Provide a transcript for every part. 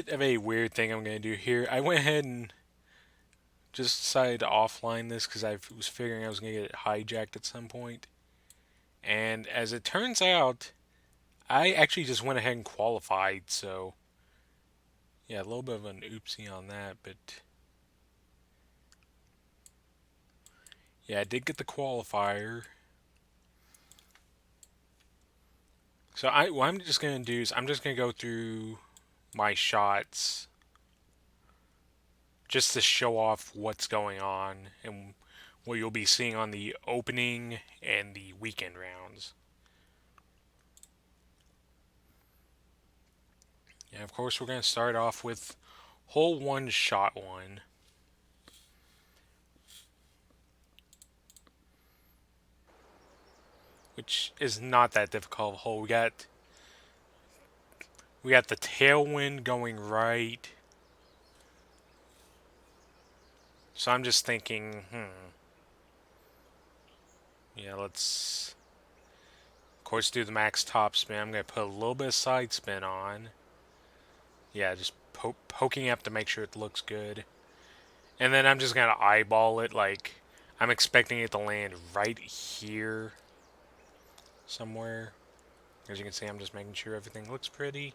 bit of a weird thing I'm going to do here. I went ahead and just decided to offline this because I was figuring I was going to get it hijacked at some point. And as it turns out, I actually just went ahead and qualified, so yeah, a little bit of an oopsie on that, but yeah, I did get the qualifier. So what I'm just going to do is I'm just going to go through my shots just to show off what's going on and what you'll be seeing on the opening and the weekend rounds. And of course, we're going to start off with hole one, shot one. Which is not that difficult of a hole. We got the tailwind going right. So I'm just thinking, yeah, let's of course do the max top spin. I'm gonna put a little bit of side spin on. Yeah, just poking up to make sure it looks good. And then I'm just gonna eyeball it, like I'm expecting it to land right here somewhere. As you can see, I'm just making sure everything looks pretty.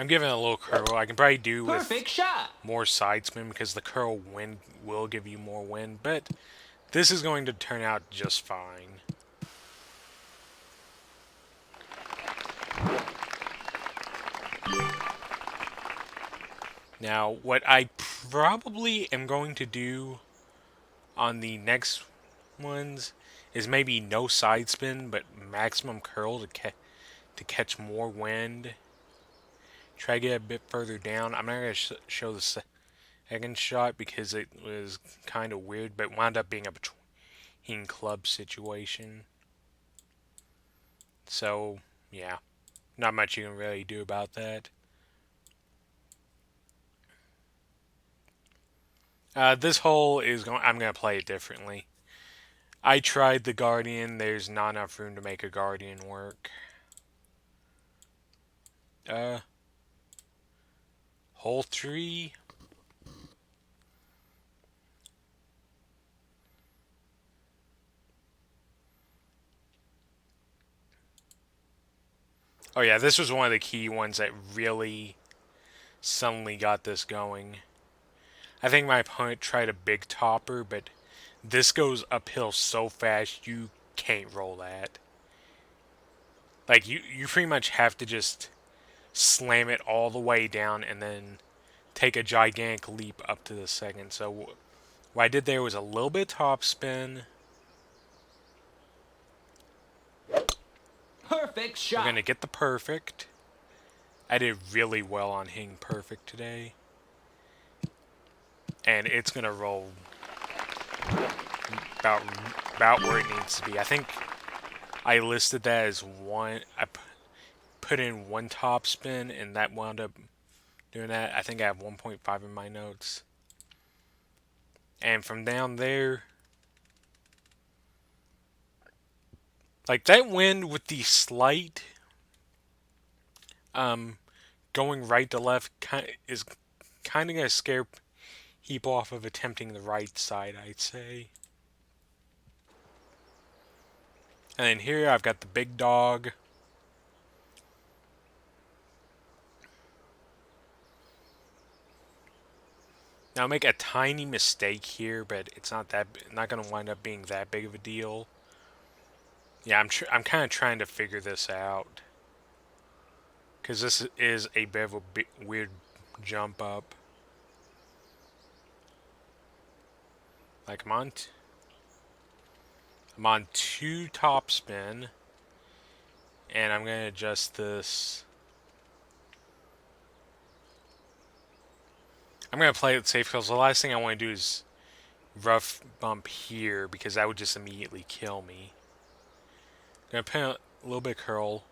I'm giving it a little curl. I can probably do with more side spin because the curl wind will give you more wind, but this is going to turn out just fine. Now, what I probably am going to do on the next ones is maybe no side spin, but maximum curl to catch more wind. Try to get a bit further down. I'm not going to show the second shot because it was kind of weird, but wound up being a between club situation. So, yeah, not much you can really do about that. This hole is going. I'm going to play it differently. I tried the Guardian. There's not enough room to make a Guardian work. Hole 3. Oh yeah, this was one of the key ones that really suddenly got this going. I think my opponent tried a big topper, but this goes uphill so fast you can't roll that. Like you pretty much have to just slam it all the way down and then take a gigantic leap up to the second. So what I did there was a little bit top spin. Perfect shot. We're going to get the perfect. I did really well on hitting perfect today. And it's going to roll about where it needs to be. I think I listed that as one. I put in one top spin, and that wound up doing that. I think I have 1.5 in my notes. And from down there, like that wind with the slight going right to left is kind of going to scare people off of attempting the right side, I'd say. And then here I've got the big dog. Now I'll make a tiny mistake here, but it's not going to wind up being that big of a deal. Yeah, I'm kind of trying to figure this out. Because this is a bit of a weird jump up. Like I'm on 2 top spin. And I'm going to adjust this. I'm going to play it safe because the last thing I want to do is rough bump here because that would just immediately kill me. I'm going to put a little bit of curl.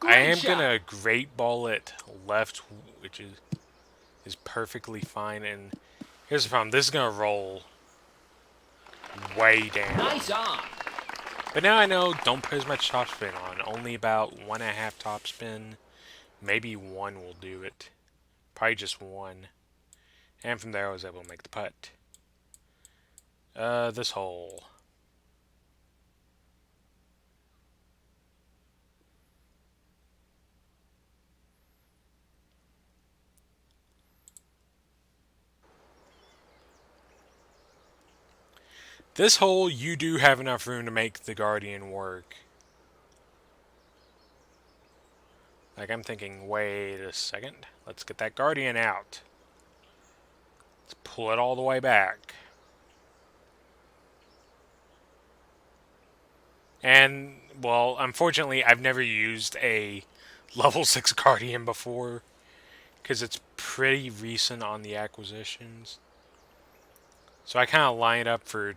I am going to great ball it left, which is perfectly fine. And here's the problem. This is going to roll way down. Nice on. But now I know don't put as much topspin on. Only about 1.5 topspin. Maybe one will do it. Probably just one. And from there I was able to make the putt. This hole. This hole, you do have enough room to make the Guardian work. Like, I'm thinking, wait a second. Let's get that Guardian out. Let's pull it all the way back. And, well, unfortunately, I've never used a level 6 Guardian before, because it's pretty recent on the acquisitions. So I kind of line up for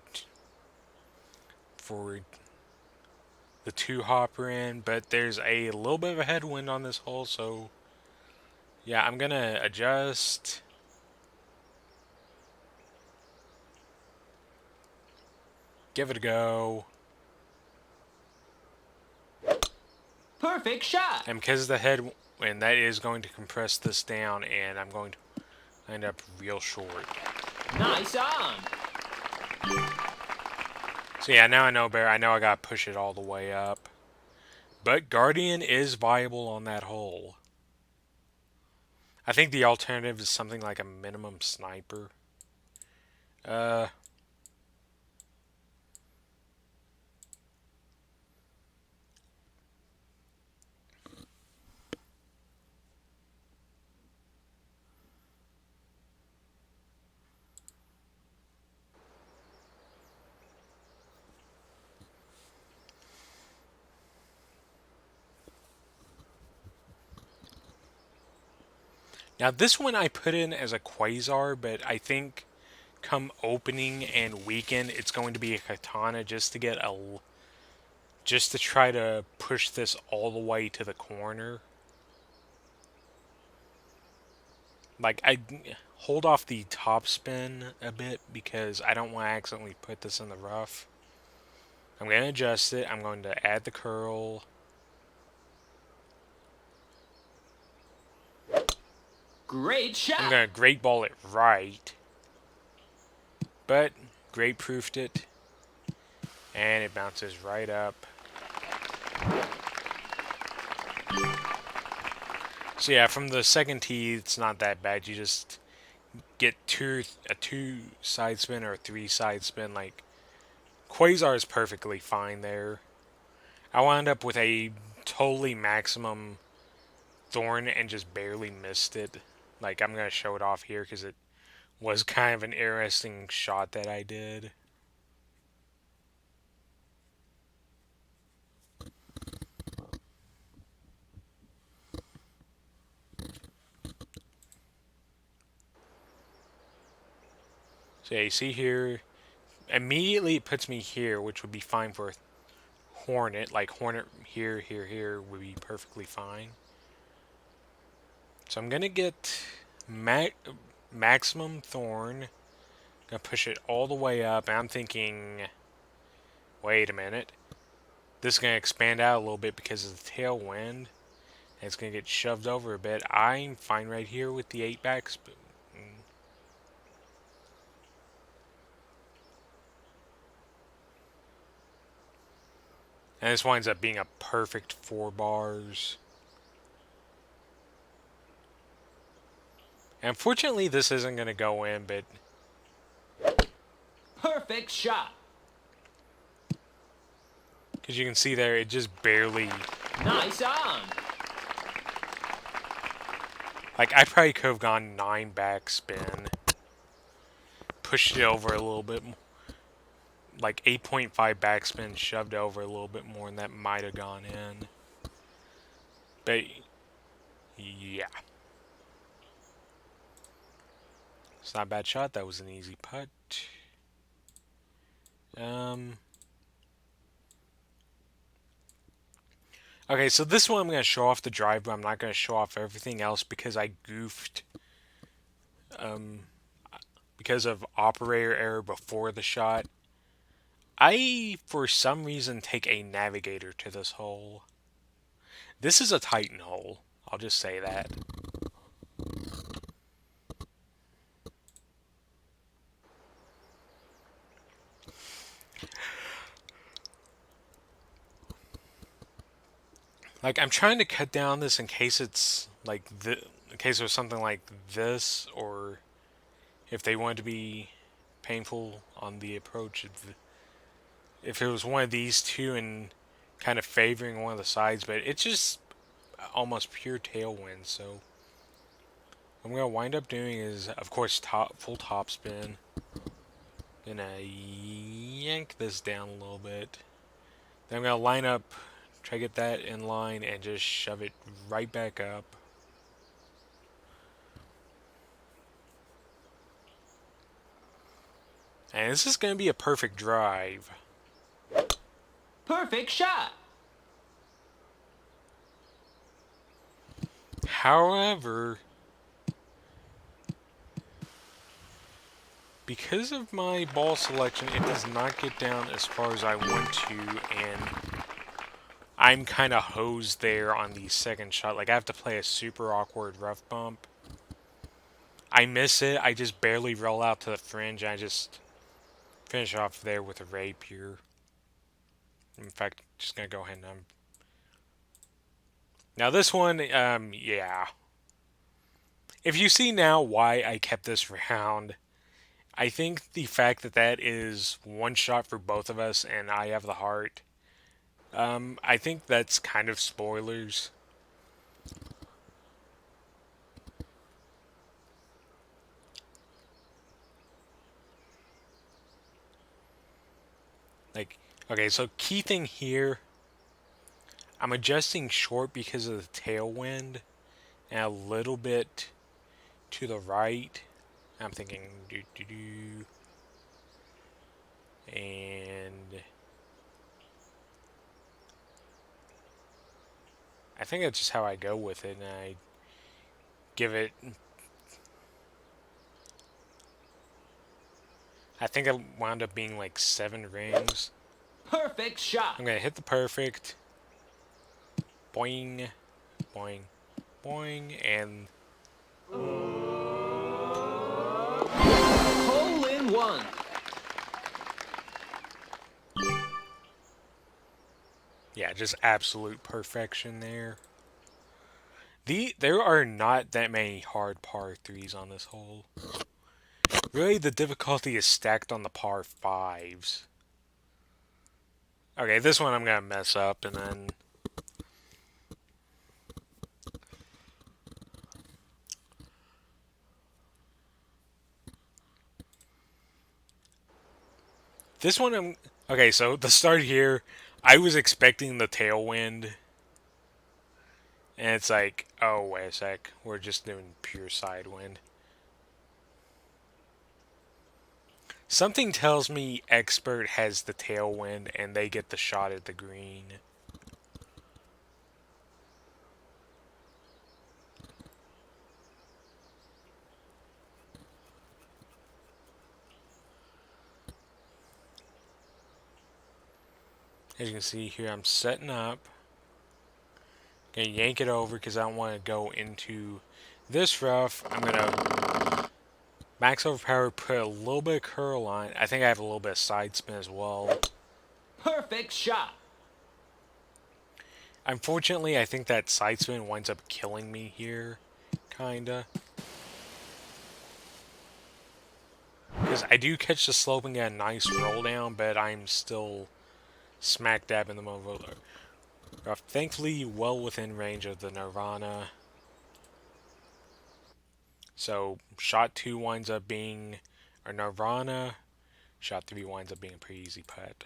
the 2-hopper in, but there's a little bit of a headwind on this hole, so yeah, I'm going to adjust. Give it a go. Perfect shot. And because of the headwind, that is going to compress this down, and I'm going to end up real short. Nice on. So yeah, now I know better. I know I got to push it all the way up. But Guardian is viable on that hole. I think the alternative is something like a minimum sniper. Uh, Now this one I put in as a Quasar, but I think come opening and weekend it's going to be a Katana just to try to push this all the way to the corner. Like, I hold off the top spin a bit because I don't want to accidentally put this in the rough. I'm going to adjust it. I'm going to add the curl. Great shot. I'm going to great ball it right. But great proofed it. And it bounces right up. So yeah, from the second tee, it's not that bad. You just get a two side spin or a 3 side spin. Like, Quasar is perfectly fine there. I wound up with a totally maximum Thorn and just barely missed it. Like, I'm going to show it off here because it was kind of an interesting shot that I did. So yeah, you see here, immediately it puts me here, which would be fine for a Hornet. Like, Hornet here, here, here would be perfectly fine. So I'm going to get maximum Thorn. Gonna push it all the way up, and I'm thinking, wait a minute. This is going to expand out a little bit because of the tailwind. And it's going to get shoved over a bit. I'm fine right here with the 8 backspin. And this winds up being a perfect 4 bars. And unfortunately, this isn't going to go in, but Perfect shot. because you can see there, it just barely... Nice on. Like, I probably could have gone 9 backspin. Pushed it over a little bit. Like, 8.5 backspin shoved over a little bit more, and that might have gone in. But, yeah. It's not a bad shot. That was an easy putt. Okay, so this one I'm going to show off the drive, but I'm not going to show off everything else because I goofed. Because of operator error before the shot, I, for some reason, take a navigator to this hole. This is a Titan hole. I'll just say that. Like, I'm trying to cut down this in case it's like in case there's something like this, or if they want to be painful on the approach. If it was one of these two and kind of favoring one of the sides, but it's just almost pure tailwind. So what I'm gonna wind up doing is, of course, full top spin. Gonna yank this down a little bit. Then I'm gonna line up, try to get that in line, and just shove it right back up. And this is gonna be a perfect drive. Perfect shot. However, because of my ball selection, it does not get down as far as I want to, and I'm kind of hosed there on the second shot. Like, I have to play a super awkward rough bump. I miss it. I just barely roll out to the fringe. I just finish off there with a rapier. In fact, just gonna go ahead and now this one, yeah. If you see now why I kept this round, I think the fact that that is one shot for both of us, and I have the heart. I think that's kind of spoilers. Like, okay, so key thing here, I'm adjusting short because of the tailwind, and a little bit to the right. I'm thinking do do do, and I think that's just how I go with it, and I give it. I think it wound up being like 7 rings. Perfect shot. I'm gonna hit the perfect. Boing, boing, boing, and Hole in one. yeah, just absolute perfection there. There are not that many hard par 3s on this hole. Really, the difficulty is stacked on the par 5s. Okay, this one I'm gonna mess up, and then this one I'm okay. So the start here, I was expecting the tailwind, and it's like, oh wait a sec, we're just doing pure sidewind. Something tells me expert has the tailwind, and they get the shot at the green. As you can see here, I'm setting up. Gonna yank it over because I don't want to go into this rough. I'm gonna max overpower, put a little bit of curl on. I think I have a little bit of side spin as well. Perfect shot. Unfortunately, I think that side spin winds up killing me here, kinda. Because I do catch the slope and get a nice roll down, but I'm still smack dab in the middle of the rough. Thankfully, well within range of the Nirvana. So, shot 2 winds up being a Nirvana. Shot 3 winds up being a pretty easy putt.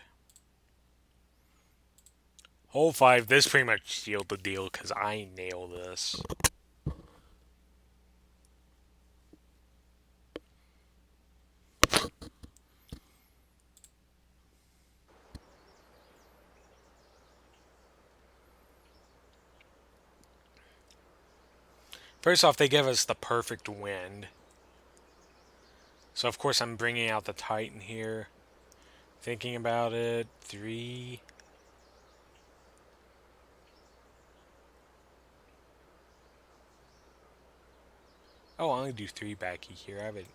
Hole 5, this pretty much sealed the deal because I nail this. First off, they give us the perfect wind. So of course I'm bringing out the Titan here. Thinking about it, 3. Oh, I'll only do 3 backy here. I have it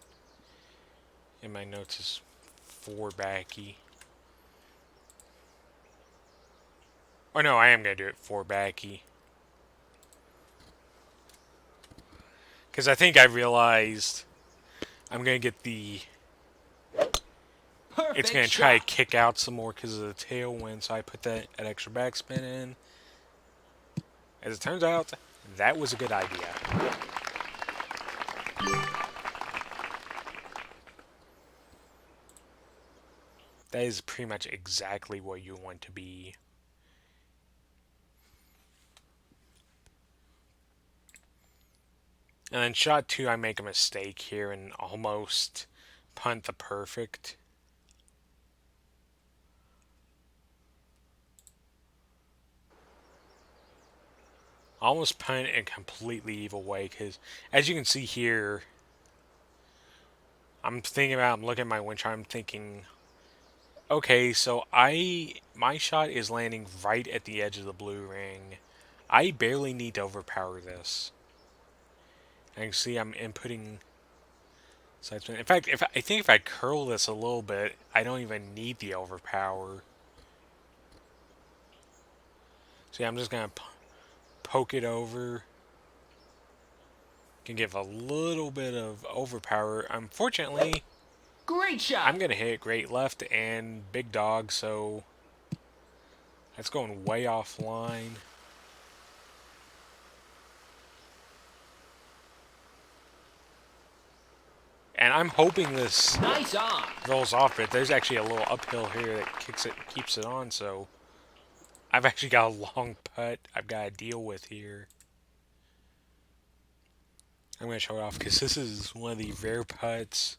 in my notes as 4 backy. Or no, I am going to do it 4 backy. Because I think I realized I'm going to get the... It's Perfect going to try to shot. kick out some more because of the tailwind, so I put that extra backspin in. As it turns out, that was a good idea. That is pretty much exactly what you want to be. And then shot 2, I make a mistake here and almost punt the perfect. Almost punt in a completely evil way because, as you can see here, I'm looking at my wind chart, I'm thinking, okay, so my shot is landing right at the edge of the blue ring. I barely need to overpower this. And you can see I'm inputting side spin. In fact, I think if I curl this a little bit, I don't even need the overpower. See, I'm just gonna poke it over. Can give a little bit of overpower. Unfortunately, Great I'm shot. gonna hit great left and big dog, so that's going way offline. And I'm hoping this Nice on. rolls off, but there's actually a little uphill here that keeps it on, so I've actually got a long putt I've got to deal with here. I'm going to show it off because this is one of the rare putts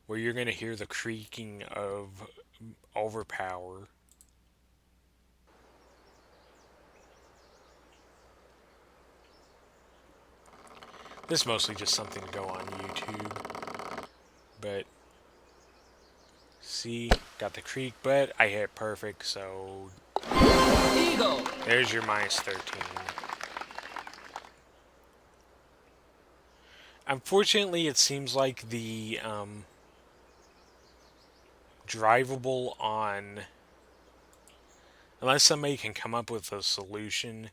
where you're going to hear the creaking of overpower. This is mostly just something to go on YouTube, but see, got the creak, but I hit perfect, so Eagle. there's your minus 13. Unfortunately, it seems like the drivable on, unless somebody can come up with a solution,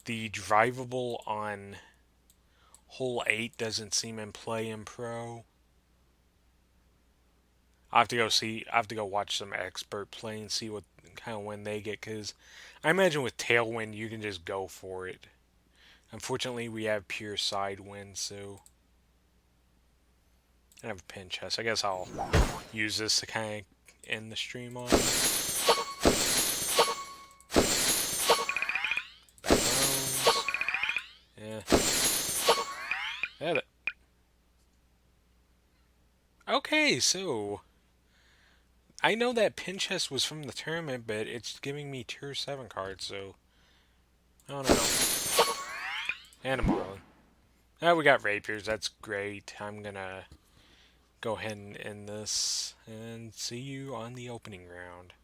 the drivable on hole 8 doesn't seem in play in pro. I have to go see. I have to go watch some expert play and see what kind of wind they get. Because I imagine with tailwind you can just go for it. Unfortunately, we have pure side wind, so I have a pin chest. I guess I'll use this to kind of end the stream on. Backbones. Yeah. That it. Okay, so I know that pin chest was from the tournament, but it's giving me tier 7 cards, so I don't know. And a Marlin. Oh, we got rapiers. That's great. I'm gonna go ahead and end this and see you on the opening round.